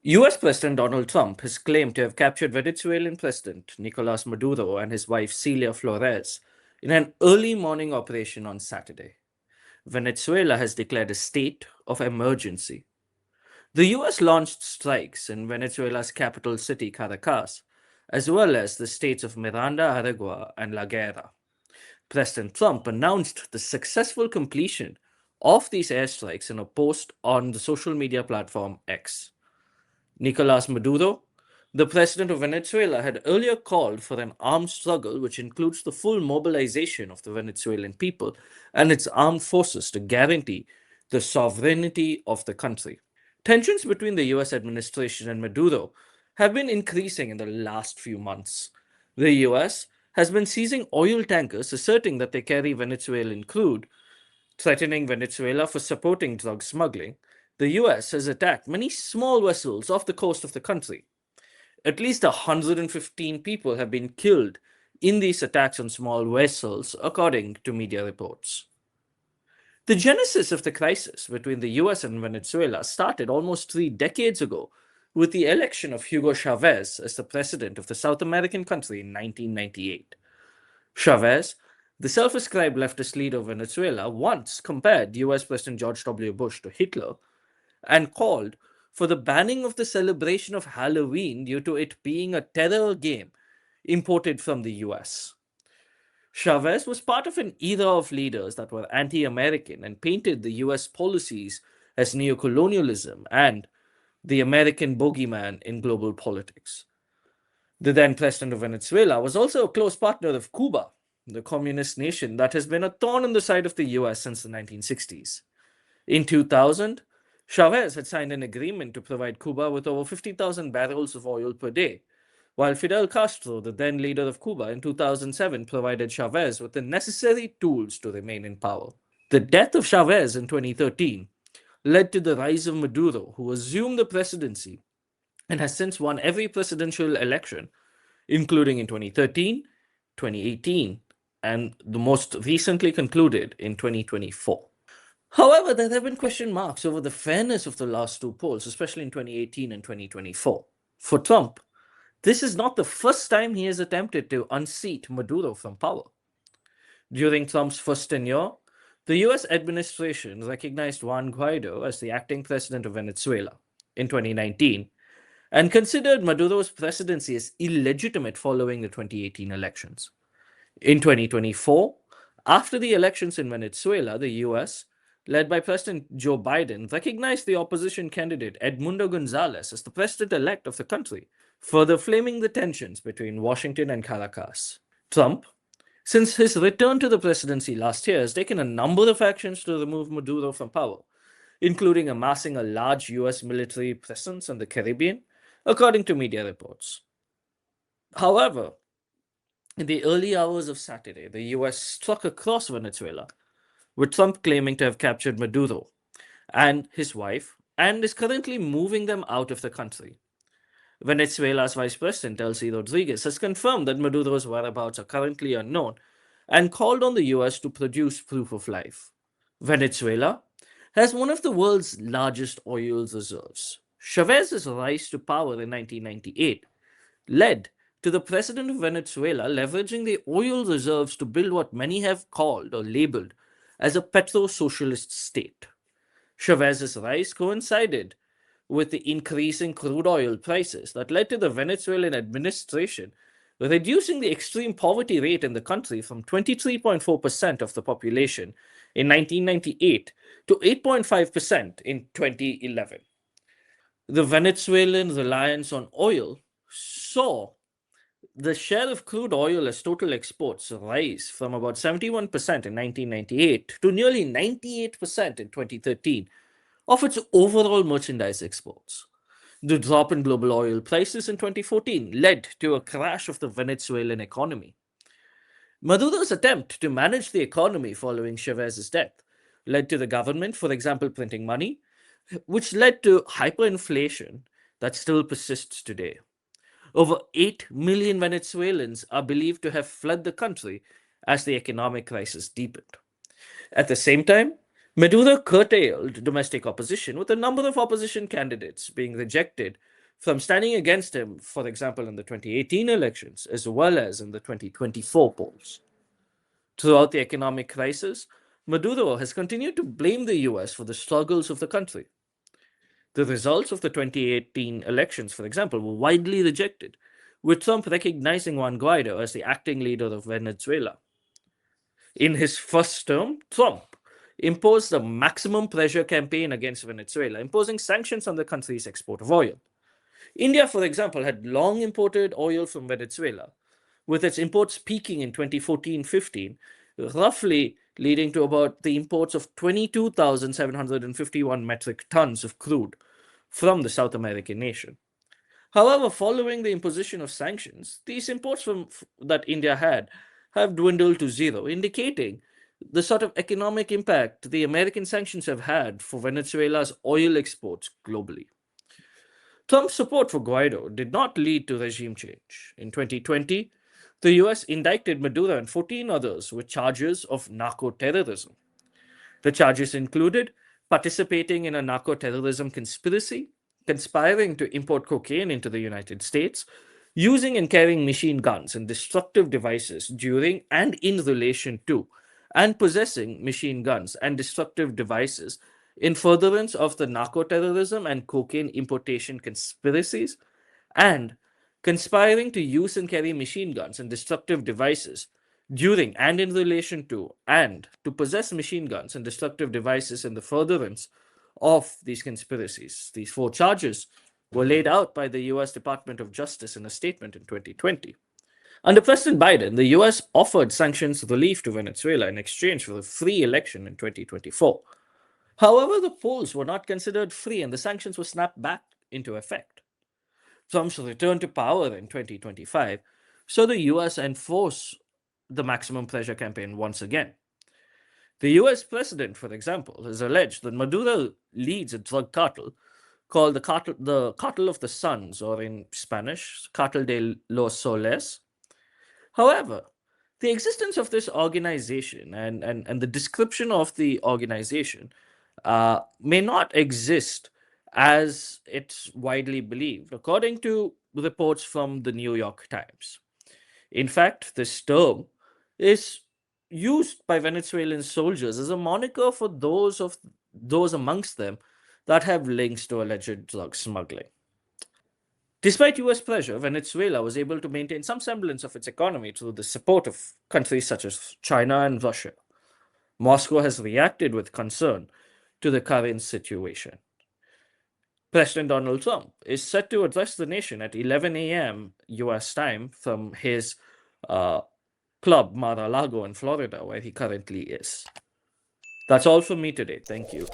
US President Donald Trump has claimed to have captured Venezuelan President Nicolas Maduro and his wife Celia Flores in an early morning operation on Saturday. Venezuela has declared a state of emergency. The US launched strikes in Venezuela's capital city, Caracas, as well as the states of Miranda, Aragua, and La Guerra. President Trump announced the successful completion of these airstrikes in a post on the social media platform X. Nicolas Maduro, the president of Venezuela, had earlier called for an armed struggle which includes the full mobilization of the Venezuelan people and its armed forces to guarantee the sovereignty of the country. Tensions between the US administration and Maduro have been increasing in the last few months. The US has been seizing oil tankers asserting that they carry Venezuelan crude, threatening Venezuela for supporting drug smuggling. The US has attacked many small vessels off the coast of the country. At least 115 people have been killed in these attacks on small vessels, according to media reports. The genesis of the crisis between the US and Venezuela started almost 3 decades ago with the election of Hugo Chavez as the president of the South American country in 1998. Chavez, the self ascribed leftist leader of Venezuela, once compared US President George W. Bush to Hitler and called for the banning of the celebration of Halloween due to it being a terror game imported from the US. Chavez was part of an era of leaders that were anti American and painted the US policies as neocolonialism and the American bogeyman in global politics. The then president of Venezuela was also a close partner of Cuba, the communist nation that has been a thorn in the side of the US since the 1960s. In 2000, Chavez had signed an agreement to provide Cuba with over 50,000 barrels of oil per day, while Fidel Castro, the then leader of Cuba in 2007, provided Chavez with the necessary tools to remain in power. The death of Chavez in 2013 led to the rise of Maduro, who assumed the presidency and has since won every presidential election, including in 2013, 2018, and the most recently concluded in 2024. However, there have been question marks over the fairness of the last two polls, especially in 2018 and 2024. For Trump, this is not the first time he has attempted to unseat Maduro from power. During Trump's first tenure, the US administration recognized Juan Guaido as the acting president of Venezuela in 2019 and considered Maduro's presidency as illegitimate following the 2018 elections. In 2024, after the elections in Venezuela, the US, led by President Joe Biden, recognized the opposition candidate Edmundo Gonzalez as the president-elect of the country, further flaming the tensions between Washington and Caracas. Trump, since his return to the presidency last year, has taken a number of actions to remove Maduro from power, including amassing a large US military presence in the Caribbean, according to media reports. However, in the early hours of Saturday, the US struck across Venezuela, with Trump claiming to have captured Maduro and his wife and is currently moving them out of the country. Venezuela's Vice President Elsie Rodriguez has confirmed that Maduro's whereabouts are currently unknown and called on the US to produce proof of life. Venezuela has one of the world's largest oil reserves. Chavez's rise to power in 1998 led to the president of Venezuela leveraging the oil reserves to build what many have called or labeled as a petro-socialist state. Chavez's rise coincided with the increase in crude oil prices that led to the Venezuelan administration reducing the extreme poverty rate in the country from 23.4% of the population in 1998 to 8.5% in 2011. The Venezuelan reliance on oil saw the share of crude oil as total exports rise from about 71% in 1998 to nearly 98% in 2013 of its overall merchandise exports. The drop in global oil prices in 2014 led to a crash of the Venezuelan economy. Maduro's attempt to manage the economy following Chavez's death led to the government, for example, printing money, which led to hyperinflation that still persists today. Over 8 million Venezuelans are believed to have fled the country as the economic crisis deepened. At the same time, Maduro curtailed domestic opposition, with a number of opposition candidates being rejected from standing against him, for example, in the 2018 elections, as well as in the 2024 polls. Throughout the economic crisis, Maduro has continued to blame the US for the struggles of the country. The results of the 2018 elections, for example, were widely rejected, with Trump recognizing Juan Guaido as the acting leader of Venezuela. In his first term, Trump imposed a maximum pressure campaign against Venezuela, imposing sanctions on the country's export of oil. India, for example, had long imported oil from Venezuela, with its imports peaking in 2014-15, roughly leading to about the imports of 22,751 metric tons of crude from the South American nation. However, following the imposition of sanctions, these imports that India had have dwindled to zero, indicating the sort of economic impact the American sanctions have had for Venezuela's oil exports globally. Trump's support for Guaido did not lead to regime change. In 2020, the US indicted Maduro and 14 others with charges of narco terrorism. The charges included participating in a narco terrorism conspiracy, conspiring to import cocaine into the United States, using and carrying machine guns and destructive devices during and in relation to, and possessing machine guns and destructive devices in furtherance of the narco terrorism and cocaine importation conspiracies, and conspiring to use and carry machine guns and destructive devices during and in relation to, and to possess machine guns and destructive devices in the furtherance of these conspiracies. These four charges were laid out by the US Department of Justice in a statement in 2020. Under President Biden, the US offered sanctions relief to Venezuela in exchange for a free election in 2024. However, the polls were not considered free and the sanctions were snapped back into effect. Trump's return to power in 2025 saw the US enforce the maximum pressure campaign once again. The US president, for example, has alleged that Maduro leads a drug cartel called the Cartel of the Suns, or in Spanish, Cartel de los Soles. However, the existence of this organization and the description of the organization may not exist as it's widely believed, according to reports from the New York Times. In fact, this term is used by Venezuelan soldiers as a moniker for those amongst them that have links to alleged drug smuggling. Despite US pressure, Venezuela was able to maintain some semblance of its economy through the support of countries such as China and Russia. Moscow has reacted with concern to the current situation. President Donald Trump is set to address the nation at 11 a.m. US time from his club Mar-a-Lago in Florida, where he currently is. That's all from me today. Thank you.